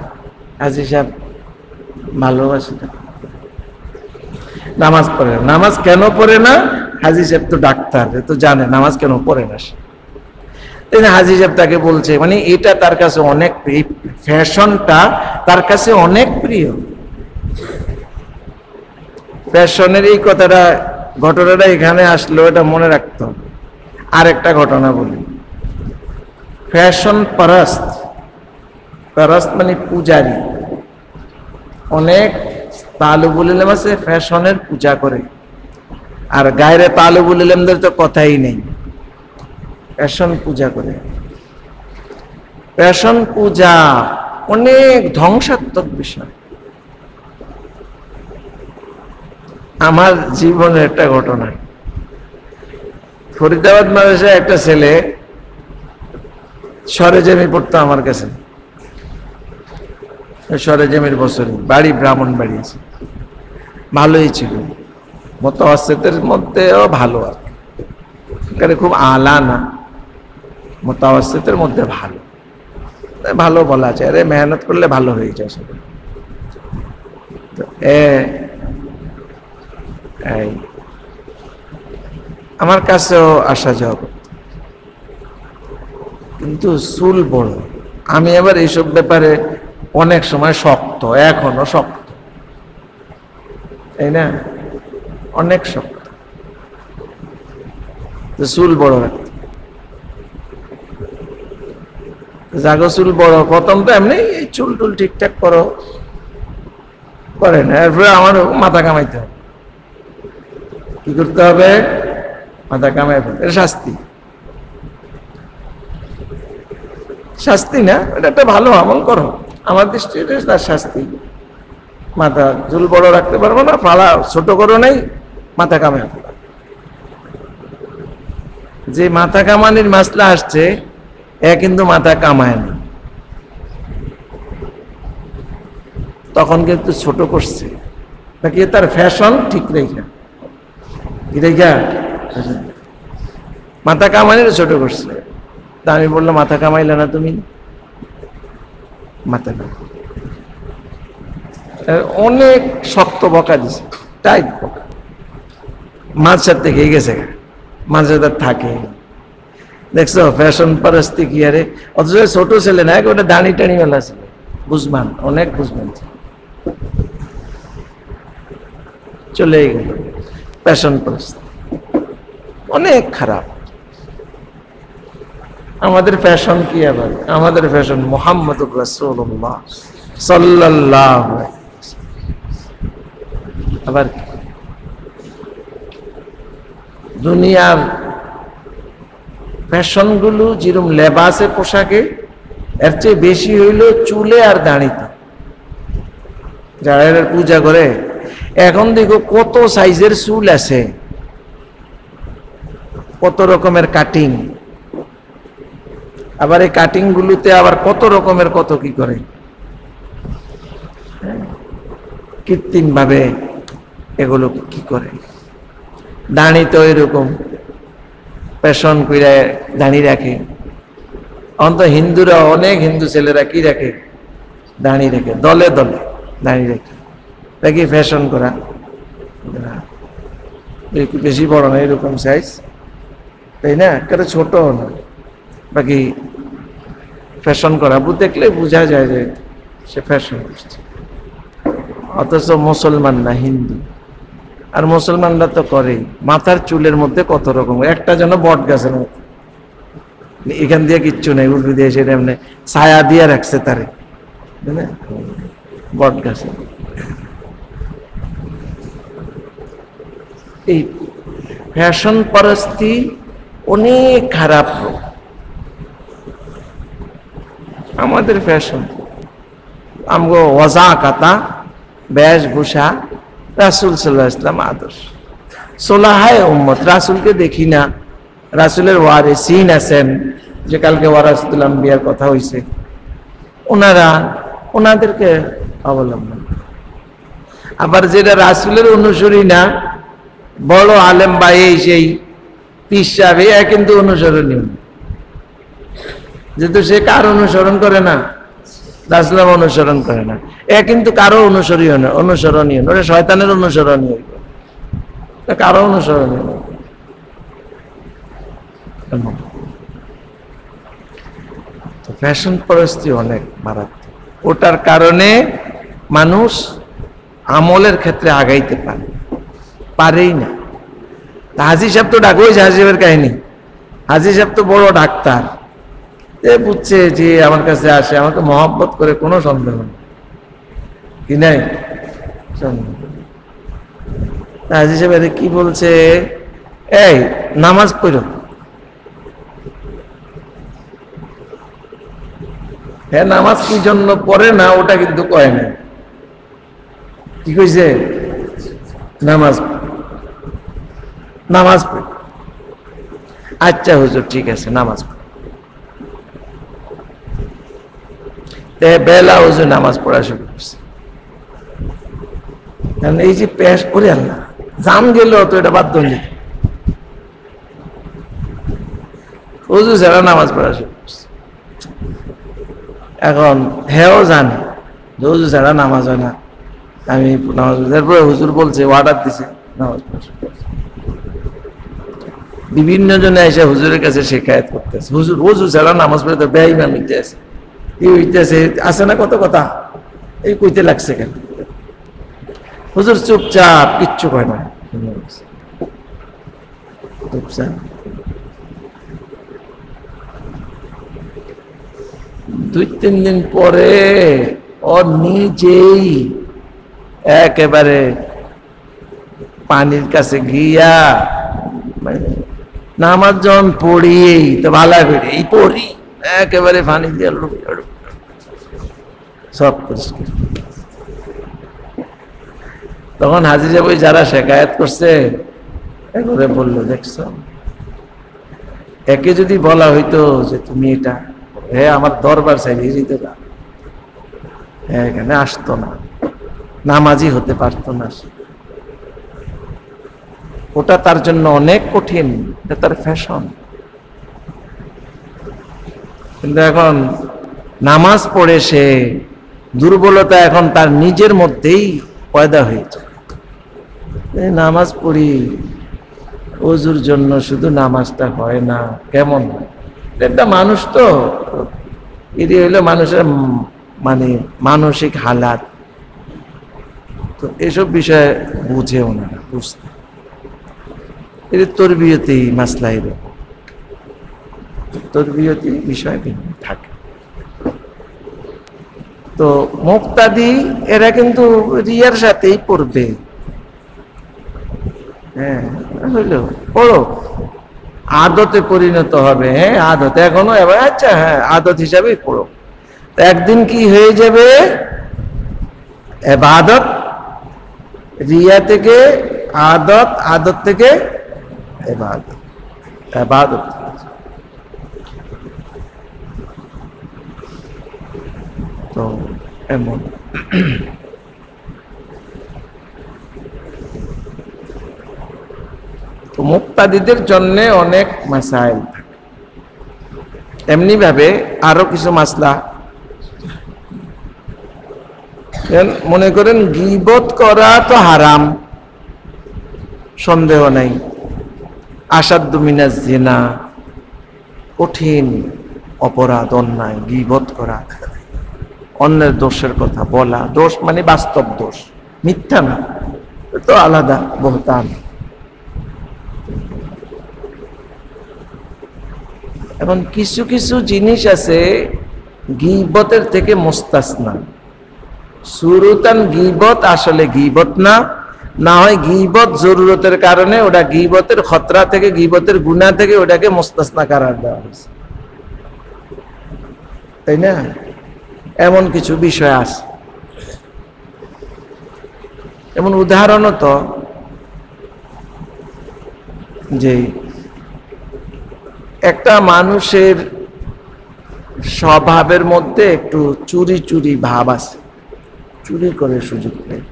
হাজী সাহেব ভালোবাসে, নামাজ পড়ে না। নামাজ কেন পড়ে না? হাজী সাহেব তো ডাক্তার, তো জানে নামাজ কেন পড়ে না। হাজী সাহেব তাকে বলছে, মানে এটা তার কাছে অনেক, ফ্যাশনটা তার কাছে অনেক প্রিয়। ফ্যাশনের এই কথাটা, ঘটনাটা এখানে আসলো, এটা মনে রাখতে হবে। আরেকটা ঘটনা বলি। ফ্যাশন পারাস্ত, পারাস্ত মানে পূজারী। অনেক তালেবুল ইলম আছে ফ্যাশনের পূজা করে, আর গায়রে তালেবুল ইলমদের তো কথাই নেই, ফ্যাশন পূজা করে। ফ্যাশন পূজা অনেক ধ্বংসাত্মক বিষয়। আমার জীবনের একটা ঘটনা, ফরিদাবাদ মাদ্রাসায় একটা ছেলে সরেজমি পড়তো আমার কাছে। সরেজমির বছর বাড়ি ব্রাহ্মণবাড়ি আছে, ভালোই ছিল, মুতাওয়াসসিতের মধ্যেও ভালো, আর এখানে খুব আলা না, মুতাওয়াসসিতের মধ্যে ভালো, ভালো বলা যায়। আরে মেহনত করলে ভালো হয়ে যায় সব। তো এই আমার কাছেও আসা যাওয়া করত, কিন্তু চুল বড়। আমি আবার এইসব ব্যাপারে অনেক সময় শক্ত, এখনো শক্ত, তাই না? অনেক শক্ত। চুল বড় রাখত, জাগো চুল বড়। প্রথম তো এমনি এই চুল টুল ঠিকঠাক করো, করে না, এরপরে আমার মাথা কামাইতে হবে। কি করতে হবে? মাথা কামাই ফেলতে। এটা শাস্তি, শাস্তি না, এটা একটা ভালো আমল করো। আমার দৃষ্টিতে তার শাস্তি। মাথা চুল বড় রাখতে পারবো না, ফালা ছোট করো নাই, মাথা কামাই ফেলো। যে মাথা কামানির মাসলা আসছে এ কিন্তু মাথা কামায় না, তখন কিন্তু ছোট করছে নাকি তার ফ্যাশন ঠিক রেখা, কি রেখা মাথা কামানির ছোট করছে। তা আমি বললাম মাথা কামাইলে না তুমি, মাথা অনেক শক্ত বকা দিছে, টাইট বকা, মাঝখান থেকে গেছে, মাঝে তার থাকে। দেখছো ফ্যাশন পারস্তি কি আরে, অথচ ছোট ছেলে না, ওটা দাঁড়ি টানি মেলা ছিল, বুঝবান, অনেক বুঝবান, চলে গেল ফ্যাশন পারস্তি, অনেক খারাপ। আমাদের ফ্যাশন কি আবার? আমাদের ফ্যাশন মুহাম্মদুর রাসূলুল্লাহ সাল্লাল্লাহু আলাইহি ওয়াসাল্লাম। আবার দুনিয়ার ফ্যাশন গুলো যেরকম লেবাসে পোশাকে, এর চেয়ে বেশি হইল চুলে আর দাড়িতে। যারা পূজা করে এখন দেখো কত সাইজের চুল আছে, কত রকমের কাটিং, আবার এই কাটিং গুলোতে আবার কত রকমের কত কি করে, কৃত্রিম ভাবে এগুলো কি করে। দাড়ি তো এরকম ফ্যাশন করে দাড়ি রাখে। অন্ত হিন্দুরা, অনেক হিন্দু ছেলেরা কি রাখে? দাড়ি রেখে, দলে দলে দাড়ি রেখে, দেখি ফ্যাশন করা, বেশি বড় না, এরকম সাইজ, তাই না? কেটে ছোট না, বাকি ফ্যাশন করা দেখলে বোঝা যায় যে সে ফ্যাশন করছে। অথচ মুসলমান না, হিন্দু। আর মুসলমানরা তো করেই, মাথার চুলের মধ্যে কত রকম, একটা যেন বট গাছের মতো, এখান দিয়ে কিচ্ছু নেই, উল্টো দিয়ে সেটা এমনি ছায়া দিয়ে রাখছে তারে, বট গাছে। এই ফ্যাশন পরস্তি অনেক খারাপ। আমাদের ফ্যাশন, আমগো ওয়াজা কাতা, বেশভূষা রাসূল সাল্লাল্লাহু আলাইহি ওয়াসাল্লাম আদর্শ। সোলাহায় উম্মত, রাসূলকে দেখি না, রাসূলের ওয়ারিসিন আছেন, যে কালকে ওয়ারাসাতুল আম্বিয়ার কথা হইছে, ওনাদেরকে অবলম্বন। আবার যেটা রাসূলের অনুসরী না, বড় আলেম বা এই সেই পীর সাহেব, এ কিন্তু অনুসরণীয়, যেহেতু সে কার অনুসরণ করে না, রাসূলের অনুসরণ করে না, এ কিন্তু কারো অনুসরণীয় না, অনুসরণীয় না, ওটা শয়তানের অনুসরণীয়, কারো অনুসরণীয় না। তো ফ্যাশন পরিস্থিতি অনেক মারাত্মক, ওটার কারণে মানুষ আমলের ক্ষেত্রে আগাইতে পারেই না। হাজী সাহেব তো ডাক, ওই হাজী সাহেবের কাহিনী, হাজী সাহেব তো বড় ডাক্তার, বুঝছে যে আমার কাছে আসে, আমাকে মহব্বত করে, কোনো সন্দেহ নেই, কি নাই সন্দেহ। হাজী সাহেব কি বলছে, এই নামাজ পড়ো। হ্যাঁ, নামাজ কি জন্য পড়ে না ওটা কিন্তু কয় না, কি কইছে? নামাজ পড়ে। আচ্ছা হুজুর ঠিক আছে, নামাজ পড়ে। বেলা হুজুর নামাজ পড়া শুরু করছে। এই যে পেশ করে আল্লাহ জাম গেল, তো এটা বাধ্য হয়ে যেত, হুজুর ছাড়া নামাজ পড়া শুরু করছে। এখন হেও জানে হুজুর ছাড়া নামাজ হয় না, আমি নামাজ, তারপরে হুজুর বলছে, অর্ডার দিছে নামাজ পড়া শুরু করছে। বিভিন্ন জনে এসে হুজুরের কাছে শিকায়ত করতেছে, হুজুর ছাড়া নামাজ পড়ে তো বেঈমান হইতে আছে, কি হইতেছে, আছে না কত কথা, এই কইতে লাগছে কেন? হুজুর চুপচাপ, কিচ্ছু কয় না, চুপচাপ। দুই তিন দিন পরে ও নিজেই একেবারে পানির কাছে গিয়া মানে নামাজ যখন পড়ি তো ভালো করে এই পড়ি একেবারে পানি দিয়ে সব পরিষ্কার। তখন হাজির সাহেব যারা শেখায়ত করছে একবারে বললো, দেখছো, একে যদি বলা হইতো যে তুমি এটা আমার দরবার চাইলে যেত না, এখানে আসতো না, নামাজি হতে পারতো না। ওটা তার জন্য অনেক কঠিন, এটা তার ফ্যাশন। কিন্তু এখন নামাজ পড়ে সে দুর্বলতা এখন তার নিজের মধ্যেই পয়দা হয়েছে। নামাজ পড়ি, ওজুর জন্য শুধু নামাজটা হয় না, কেমন একটা মানুষ তো এটি হইলো মানুষের মানে মানসিক হালাত। তো এসব বিষয়ে বুঝেও না, বুঝতে এদের তরবিয়তেই মাসলা, এরকম তরবিয়তি বিষয় ভিন্ন থাকে। তো মুক্তাদি এরা কিন্তু রিয়ার সাথেই পড়বে। হ্যাঁ হইলো পড়ো, আদতে পরিণত হবে। হ্যাঁ আদত এখনো এবার, আচ্ছা হ্যাঁ আদত হিসাবেই পড়ো। একদিন কি হয়ে যাবে, ইবাদত, রিয়া থেকে আদত, আদত থেকে ইবাদত, ইবাদত। তো এমন তো মুক্তাদিদের জন্য অনেক মাসাইল থাকে। এমনি ভাবে আরো কিছু মাসলা, মনে করেন গীবত করা তো হারাম, সন্দেহ নাই। আসাদ্দু মিনাজ জিনা, কঠিন অপরাধ, অন্যায় গীবত করা, অন্যের দোষের কথা বলা। দোষ মানে বাস্তব দোষ, মিথ্যা না, তো আলাদা বহতান। এখন কিছু কিছু জিনিস আছে গীবতের থেকে মুস্তাসনা। সুরুতান গীবত আসলে গীবত না, না হয় গীবত জরুরতের কারণে ওটা গীবতের খতরা থেকে, গীবতের গুনাহ থেকে ওটাকে মুস্তাসনা করার দেওয়া হয়েছে, তাই না? এমন কিছু বিষয় আছে। এমন উদাহরণও তো যে একটা মানুষের স্বভাবের মধ্যে একটু চুরি চুরি ভাব আছে, চুরি করে সুযোগ নেই,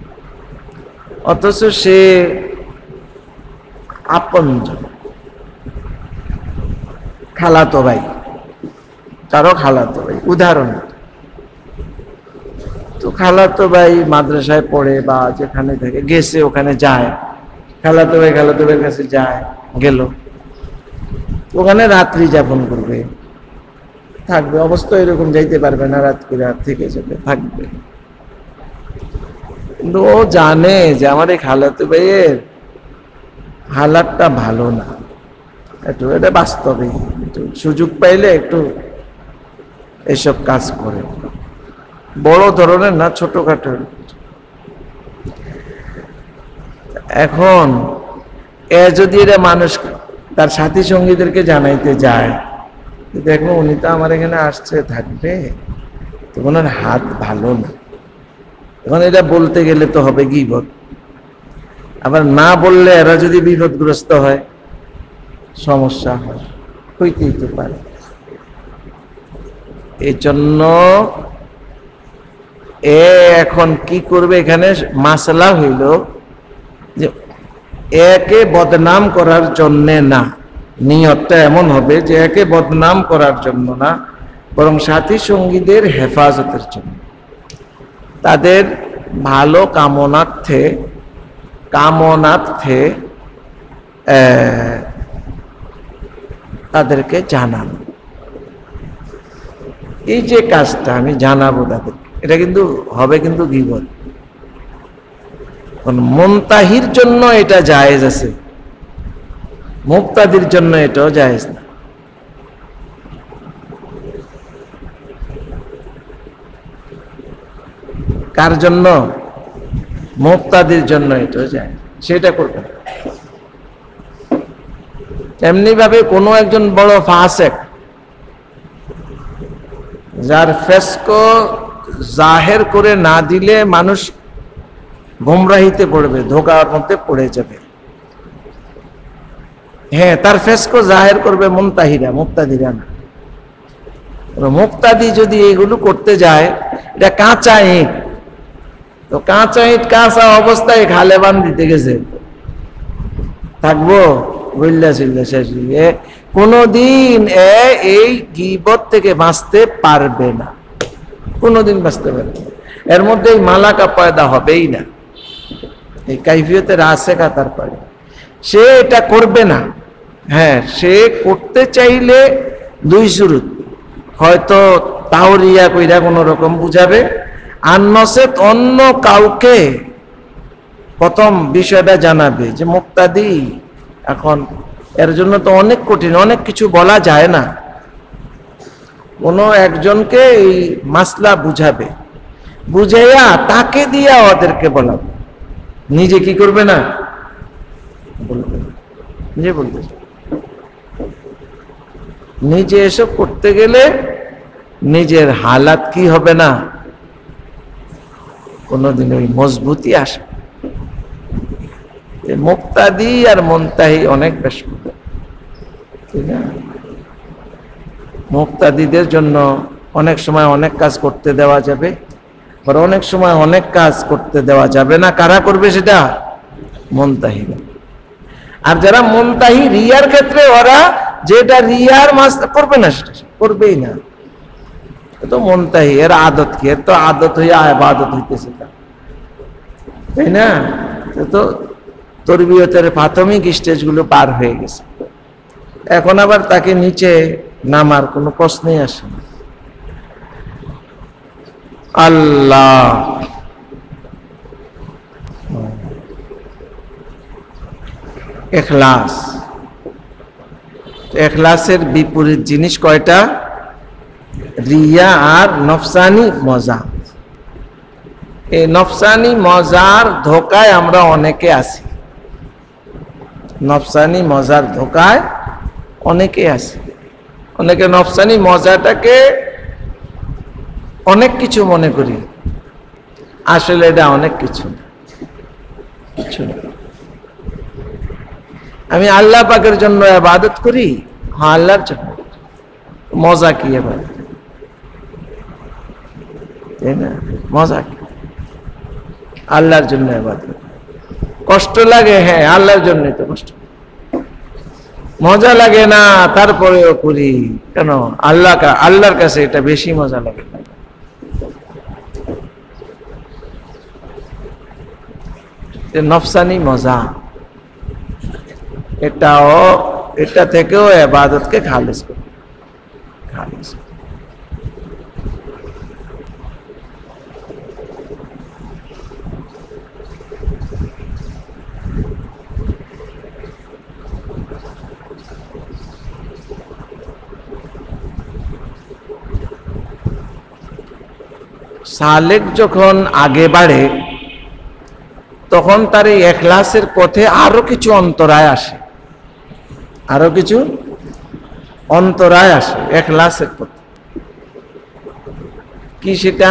অথচ সে আপনজন, খালাতো ভাই, কারো খালাতো ভাই। উদাহরণ, তো খালাতো ভাই মাদ্রাসায় পড়ে বা যেখানে থাকে গেছে, ওখানে যায়, খালাতো ভাই খালাতো ভাইয়ের কাছে যায়, গেল, ওখানে রাত্রি যাপন করবে, থাকবে। অবস্থা এরকম, যাইতে পারবে না, রাত করে রাত থেকে যাবে, থাকবে। কিন্তু ও জানে যে আমার এই খালাতো ভাইয়ের হালাতটা ভালো না, একটু এটা বাস্তবে একটু সুযোগ পাইলে একটু এসব কাজ করে, বড় ধরনের না, ছোটখাটো। এখন যদি এরা মানুষ তার সাথী সঙ্গীদেরকে জানাইতে যায়, দেখো উনি তো আমার এখানে আসছে, থাকবে, তো ওনার হাত ভালো না, এখন এটা বলতে গেলে তো হবে গীবত। আবার না বললে এরা যদি বিপদগ্রস্ত হয়, সমস্যা হয়, হইতেই তো পারে। এই জন্য এখন কি করবে, এখানে মাসলা হইল যে একে বদনাম করার জন্য না, নিয়তটা এমন হবে যে একে বদনাম করার জন্য না, বরং সাথী সঙ্গীদের হেফাজতের জন্য, তাদের ভালো কামনার্থে তাদেরকে জানানো। এই যে কাজটা আমি জানাবো তাদের, এটা কিন্তু হবে কিন্তু গীবত। মুনতাহির জন্য এটা জায়েজ আছে, মুক্তাদির জন্য এটাও জায়েজ না। কার জন্য? মুক্তাদির জন্য এটাও জায়েজ। সেটা করবে না। এমনি ভাবে কোনো একজন বড় ফাসেক যার ফেসকো জাহের করে না দিলে মানুষ গোমরাহিতে পড়বে, ধোকার মধ্যে পড়ে যাবে। হ্যাঁ, তার ফেসকো জাহের করবে মুনতাহিরা, মুক্তাদিরা না। মুক্তাদি যদি এগুলো করতে যায়, এটা কাঁচা ইট, তো কাঁচা ইট কাঁচা অবস্থায় খালে বান দিতে গেছে, থাকবো বললা চিল্লা শেষ। কোনদিন এই গীবত থেকে বাঁচতে পারবে না, কোনদিন বাঁচতে পারবে না। এর মধ্যে এই মালাকা পয়দা হবেই না, এই কাইফিয়তের আছে কাতার পারে। সে এটা করবে না। হ্যাঁ, সে করতে চাইলে দুই শুরুত, হয়তো তাওরিয়া কইরা কোন রকম বুঝাবে, আর নচেত অন্য কাউকে প্রথম বিষয়টা জানাবে যে মুক্তাদি। এখন এর জন্য তো অনেক কঠিন, অনেক কিছু বলা যায় না। কোনো একজনকে এই মাসলা বুঝাবে, বুঝাইয়া তাকে দিয়া ওদেরকে বলাবে, নিজে কি করবে না, বলবে না, নিজে বলবে। নিজে এসব করতে গেলে নিজের হালাত কি হবে না, কোনদিন ওই মজবুতি আসবে। মুক্তাদি আর মুনতাহি অনেক বেশ, ঠিক না? মুক্তাদিদের জন্য অনেক সময় অনেক কাজ করতে দেওয়া যাবে, আর অনেক সময় অনেক কাজ করতে দেওয়া যাবে না। কারা করবে সেটা? মুনতাহি। আর যারা মুনতাহি রিয়ার ক্ষেত্রে, ওরা যেটা রিয়ার মাস করবে না সেটা করবেই না। তো মুনতাহি, এর আদত কি? এর তো আদত হইয়া ইবাদত হইতেছে, তাই না? তো তরবিয়তের প্রাথমিক স্টেজগুলো পার হয়ে গেছে, এখন আবার তাকে নিচে নামার কোনো প্রশ্নই আসে না। আল্লাহ ইখলাস, ইখলাসের বিপরীত জিনিস কয়টা? রিয়া আর নফসানি মজা। এই নফসানি মজার ধোকায় আমরা অনেকে আছি, নফসানি মজার ধোকায় অনেকে আছে। অনেকে নফসানি মজাটাকে অনেক কিছু মনে করি, আসলে এটা অনেক কিছু না। আমি আল্লাহ পাকের জন্য ইবাদত করি, হ্যাঁ আল্লাহর জন্য। মজা কি এবার, তাই না? মজা কি? আল্লাহর জন্য ইবাদত। কষ্ট লাগে, হ্যাঁ আল্লাহর জন্যই তো কষ্ট। মজা লাগে না, তারপরেও করি কেন? আল্লাহর কাছে এটা বেশি মজা লাগে। নফসানি মজা, এটা থেকেও ইবাদতকে খালিস করে, খালিস। সালেক যখন আগে বাড়ে, তখন তার এই ইখলাসের পথে আরো কিছু অন্তরায় আসে, আরো কিছু অন্তরায় আসে ইখলাসের পথে। কি সেটা?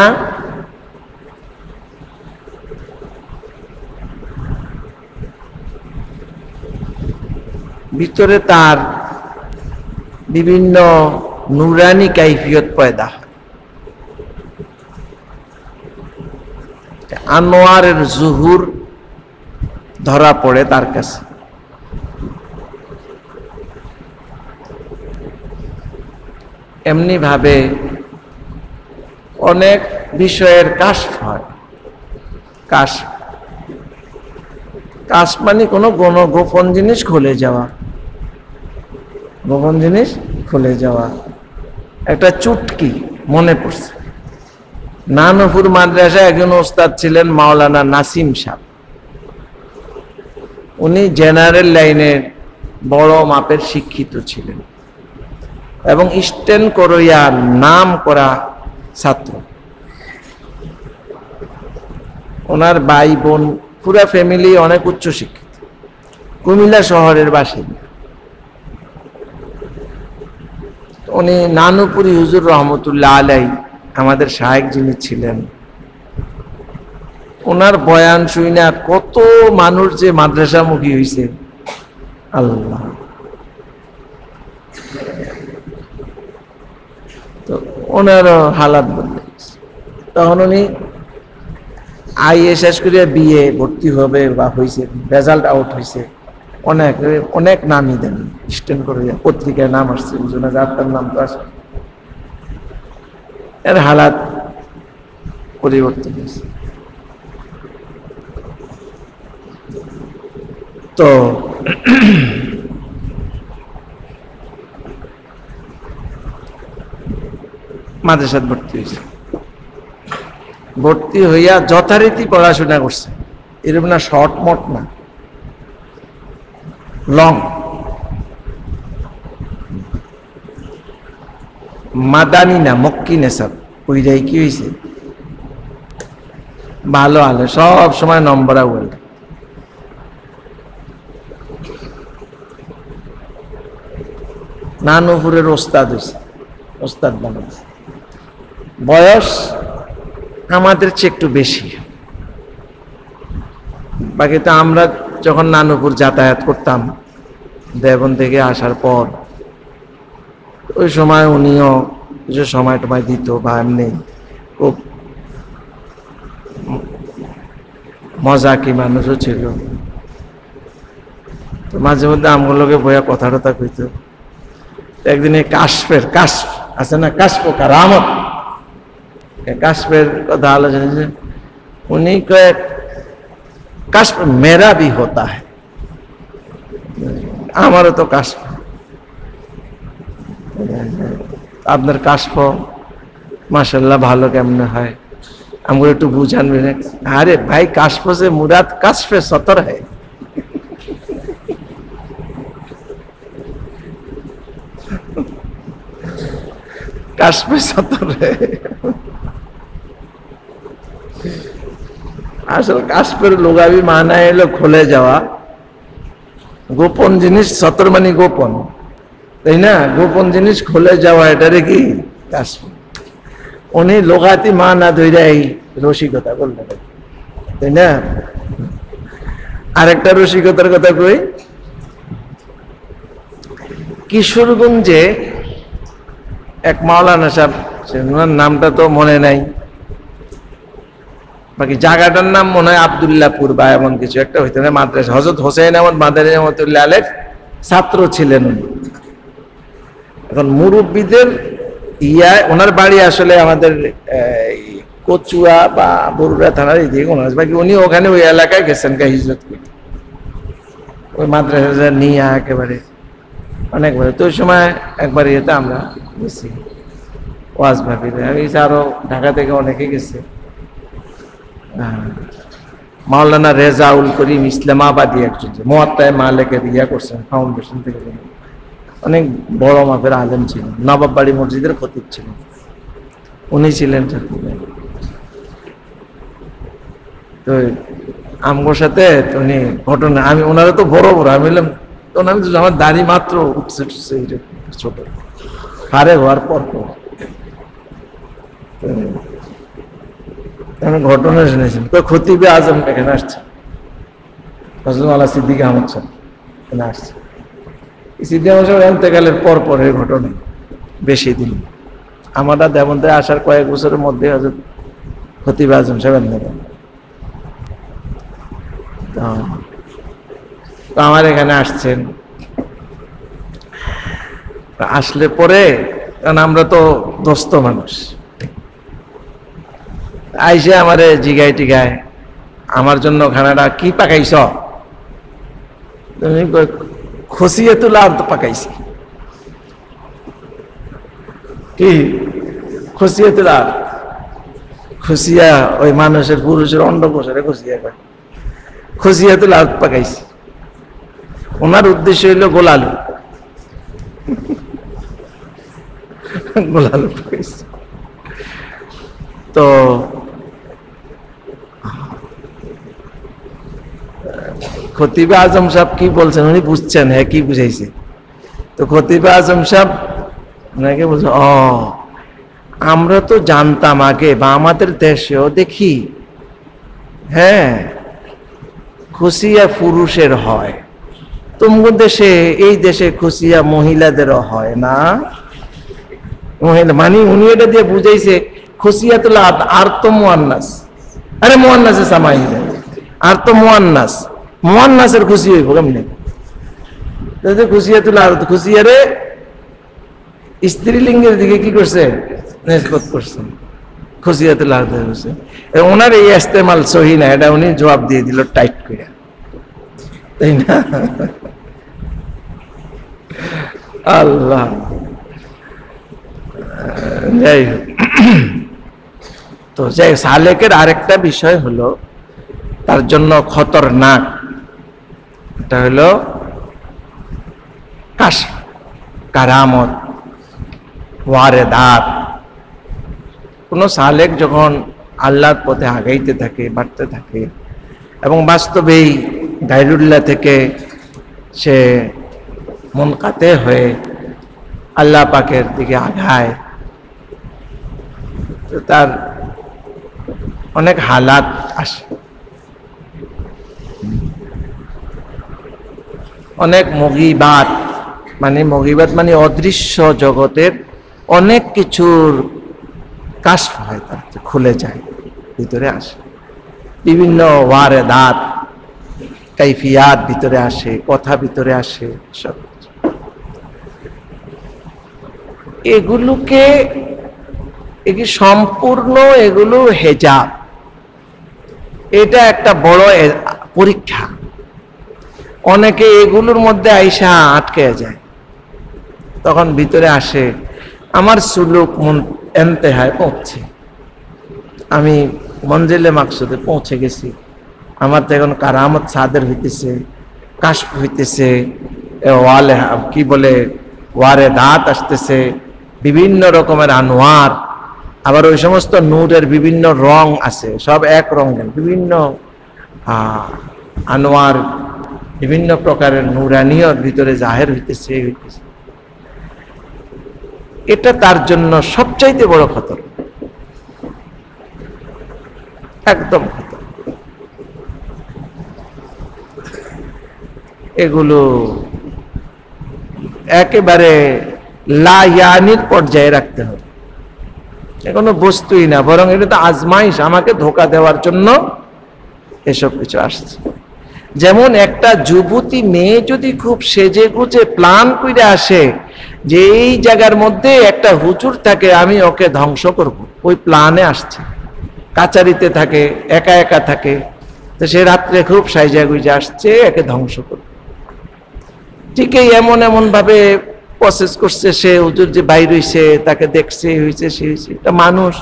ভিতরে তার বিভিন্ন নুরানি কাইফিয়ত পয়দা হয়, আনোয়ারের জুহুর ধরা পড়ে তার কাছে। এমনি ভাবে অনেক বিষয়ের কাশফ হয়। কাশ মানে কোনো গোপন জিনিস খুলে যাওয়া, গোপন জিনিস খুলে যাওয়া। একটা চুটকি মনে পড়ছে, নানপুর মাদ্রাসায় একজন ওস্তাদ ছিলেন মাওলানা নাসিম সাহেব। উনি জেনারেল লাইনের বড় মাপের শিক্ষিত ছিলেন এবং স্টেন করোয়ার নাম করা ছাত্র। ওনার ভাই বোন পুরা ফ্যামিলি অনেক উচ্চ শিক্ষিত, কুমিল্লা শহরের বাসিন্দা। উনি নানুপুরি হুজুর রহমতুল্লাহ আলাই আমাদের শায়েখ যিনি ছিলেন, ওনার বয়ান শুনে কত মানুষ যে মাদ্রাসামুখী হয়েছে আল্লাহ। তো ওনার হালাত বদলে গেছে। তখন উনি আইএ শেষ করিয়া বিএ ভর্তি হবে বা হয়েছে, রেজাল্ট আউট হয়েছে, অনেক অনেক নামই দেন, স্ট্যান্ড করে পত্রিকায় নাম আসছে, বুঝুন যার তার নাম তো আসে। এর হালাত পরিবর্তন হয়েছে। তো মাদ্রাসাত ভর্তি হয়েছে, ভর্তি হইয়া যথারীতি পড়াশোনা করছে, এরকম না শর্ট মট না, লং। মাদানি না মক্কি নেশাব, ওইটাই কি হয়েছে ভালো আলো, সব সময় নম্বর আউয়াল। নানুপুরের ওস্তাদ হয়েছে, ওস্তাদ বানাচ্ছে। বয়স আমাদের চেয়ে একটু বেশি, বাকি তো আমরা যখন নানুপুর যাতায়াত করতাম দেবন থেকে আসার পর, ওই সময় উনিও কিছু সময় টময় দিত, বা এমনি খুব মজাকি মানুষও ছিল। তো মাঝে মধ্যে আমগুলোকে বইয়া কথা টথা কইত। একদিন এই কাশফের কাশফ আছে না, কাশফ কারামত, কাশফের কথা আলোচনা, উনি কয়েক কাশফ মেরা ভি হতা হ্যায়, আমারও তো কাশফ, আপনার কাশফ মাশাআল্লাহ ভালো কেমনে হয় আমাকে একটু বুঝান। আরে ভাই কাশফ সে মুরাদ কাশফে সতর হ্যায়, কাশফে সতর হ্যায়। আসলে কাশফের লোগাবি মানা এলো খুলে যাওয়া, গোপন জিনিস, সতর মানে গোপন, তাই না? গোপন জিনিস খুলে যাওয়া, এটারে কি কাশফ। উনি লোগাতি মা না ধরে এই রসিকতা বললেন, তাই না? আরেকটা রসিকতার কথা কই, কিশোরগঞ্জে এক মাওলানা সাহেব, ওনার নামটা তো মনে নাই, বাকি জায়গাটার নাম মনে হয় আব্দুল্লাহপুর বা এমন কিছু একটা হইতে না। মাদ্রাসা হযরত হোসেন আহমদ মাদানী রহমাতুল্লাহ আলাইহির ছাত্র ছিলেন উনি। এখন মুরব্বীদের ওনার বাড়ি আসলে আমাদের কচুয়া বা বরুড়া থানার এদিকে ওনার বাকি, উনি ওখানে ওই এলাকায় গেছেন কা হিজরত করে, ওই মাদ্রাসা নিয়ে একেবারে অনেকবার। তো ওই সময় একবার ইয়েতে আমরা গেছি ওয়াজ ভাবিলে, আমি আরো ঢাকা থেকে অনেকে গেছে। মাওলানা রেজাউল করিম ইসলামাবাদী একজন, মুয়াত্তায়ে মালিকের ইয়া করছেন ফাউন্ডেশন থেকে, অনেক বড় মাপের আলেম ছিলেন, নবাব বাড়ি মসজিদের খতিব ছিলেন, উনি ছিলেন। তো আমগোর সাথে উনি ঘটনা, আমি ওনারা তো বড় বড়, আমি বললাম তখন আমি আমার দাড়ি মাত্র উঠছে ছোট, হারে হওয়ার পর আমি ঘটনা শুনেছেন। খতিবে আজম এখানে আসছে, ফজলুল সিদ্দিক আহমদ সাহেব এখানে আসছে। সিদ্দিক আহমদ সাহেব এতেকালের পর পরের ঘটনা, বেশি দিন আমরা দেবন্দে আসার কয়েক বছরের মধ্যে হযরত খতিবে আজম সাহেব এতেকাল। তো আমার এখানে আসছেন, আসলে পরে, কারণ আমরা তো দোস্ত মানুষ, আইসে আমারে জিগাই টিগায় আমার জন্য খানাটা কি পাকাইছ, তুমি খসিয়াতুল আরদ পাকাইছি। কি খসিয়াতুল আরদ? খসিয়া ওই মানুষের পুরুষের অন্ডকোষে খসিয়া কয়, খসিয়াতুল আরদ পাকাইছি। ওনার উদ্দেশ্য হইল গোলালু, গোলালু পাকাইছি। তো খতিবে আজম সাহেব কি বলছেন উনি বুঝছেন, হ্যাঁ কি বুঝাইছে? তো খতিবে আজম সাহেব ওনাকে বলছে, ও আমরা তো জানতাম আগে, বা আমাদের দেশেও দেখি, হ্যাঁ খুশিয়া পুরুষের হয়, তোমার দেশে, এই দেশে খুশিয়া মহিলাদেরও হয় না? মহিলা মানে উনি এটা দিয়ে বুঝাইছে খুশিয়াতুল আর তো মুয়ান্নাস, আরে মুয়ান্নাসে সামাইলে আর তো মুয়ান্নাস, মুয়ান্নাসের খুশি হইব কেমনে? খুশিয়াতুল আর খুশিয়ারে স্ত্রীলিঙ্গের দিকে কি করছে, নিসবত করছেন, খুশিয়াতুল আর করছে। ওনার এই ইস্তেমাল সহি না, এটা উনি জবাব দিয়ে দিল টাইট করে, তাই না? আল্লাহ, যাই হোক। তো যাই, সালেকের আরেকটা বিষয় হলো তার জন্য খতরনাক, এটা হলো কাশফ, কারামত, ওয়ারেদাত। কোন সালেক যখন আল্লাহর পথে আগাইতে থাকে, বাড়তে থাকে, এবং বাস্তবেই গায়রুল্লাহ থেকে সে মুনকাতে হয়ে আল্লাহ পাকের দিকে আগায়, তো তার অনেক হালাত আসে, অনেক মগিবাত, মগিবাত মানে অদৃশ্য জগতের অনেক কিছুর কাশফ হয়, তার খুলে যায়, ভিতরে আসে, বিভিন্ন ওয়ারেদাত, কাইফিয়াত ভিতরে আসে, কথা ভিতরে আসে, সব এগুলোকে সম্পূর্ণ এগুলো হেজাব, এটা একটা বড় পরীক্ষা। অনেকে এগুলোর মধ্যে আইসা আটকে যায়, তখন ভিতরে আসে আমার সুলুক এন্তেহায় পৌঁছে, আমি মঞ্জিলে মাকসুদে পৌঁছে গেছি, আমার তো এখন কারামত সাদের হইতেছে, কাশফ হইতেছে, ওয়ালে কি বলে ওয়ারে দাঁত আসতেছে, বিভিন্ন রকমের আনোয়ার, আবার ওই সমস্ত নূরের বিভিন্ন রং আছে, সব এক রঙের, বিভিন্ন আনোয়ার, বিভিন্ন প্রকারের নূরানিয়ত ভিতরে জাহের হইতেছে। এটা তার জন্য সবচাইতে বড় খতর, একদম খতর। এগুলো একেবারে লা ইয়ানির পর্যায়ে রাখতে হবে, কোনো বস্তুই না, বরং এটা তো আজমাইশ, আমাকে ধোঁকা দেওয়ার জন্য এসব কিছু আসছে। যেমন একটা যুবতী মেয়ে যদি খুব সেজে গুজে প্ল্যান করে আসে যে এই জায়গার মধ্যে একটা হুজুর থাকে, আমি ওকে ধ্বংস করব, ওই প্ল্যানে আসছে, কাচারিতে থাকে, একা একা থাকে, তো সে রাত্রে খুব সাইজা গুইজা আসছে একে ধ্বংস করবে। ঠিক এমন এমন ভাবে প্রসেস করছে, সে হুজুর যে বাইর হইছে, তাকে দেখছে, হয়েছে, সে হয়েছে, এটা মানুষ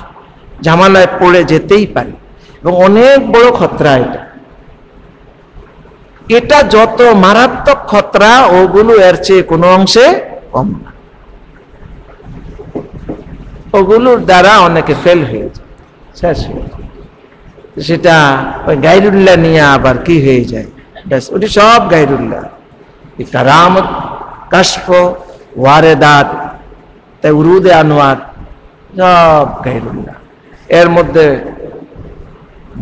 ঝামেলায় পড়ে যেতেই পারে, এবং অনেক বড় খতরা এটা। এটা যত মারাত্মক খতরা, ওগুলো এর চেয়ে কোনো অংশে কম না। ওগুলোর দ্বারা অনেকে ফেল হয়ে যায়, শেষ হয়ে যায়। সেটা ওই গায়রুল্লাহ নিয়ে আবার কি হয়ে যায়, ব্যাস ওটি সব গায়রুল্লাহ, কারামত, কাশফ, ওয়ারেদাত, তাই উরুদে আনোয়ার, সব গায়রুল্লাহ, এর মধ্যে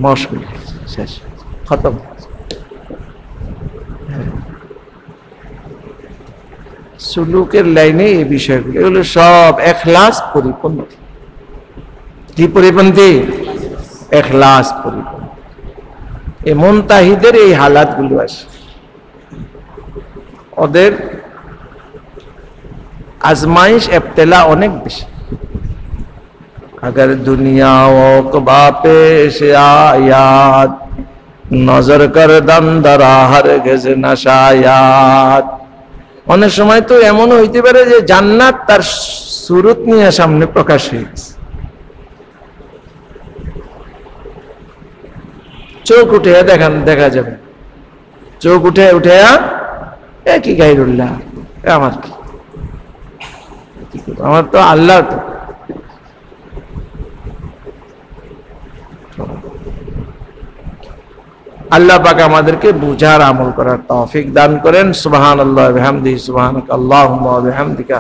মশগুল শেষ, খতম। সুলুকের লাইনে এই বিষয়গুলো, এগুলো সব এখলাস পরিপন্থী। কি পরিপন্থী? এখলাস পরিপন্থী। এই মুনতাহিদের এই হালাতগুলো আসে, ওদের আজমাইশ ইবতিলা অনেক বেশি। अगर दुनिया ओकबा पेश आयात नजर कर दम दरा हरगिज नशायात। অনেক সময় তো এমন হইতে পারে যে জান্নাত তার সুরত নিয়ে সামনে প্রকাশ হয়ে গেছে, চোখ উঠে দেখা যাবে, চোখ উঠে কি গায়রুল্লাহ, আমার কি, আমার তো আল্লাহ। তো আল্লাহ পাক আমাদেরকে বুঝার আমল করার তৌফিক দান করেন। সুবহানাল্লাহি ওয়া বিহামদিহি সুবহানাকা আল্লাহুম্মা ওয়া বিহামদিকা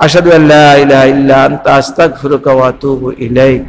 আশহাদু আল্লা ইলাহা ইল্লা আনতা আস্তাগফিরুকা ওয়া আতুবু ইলাইক।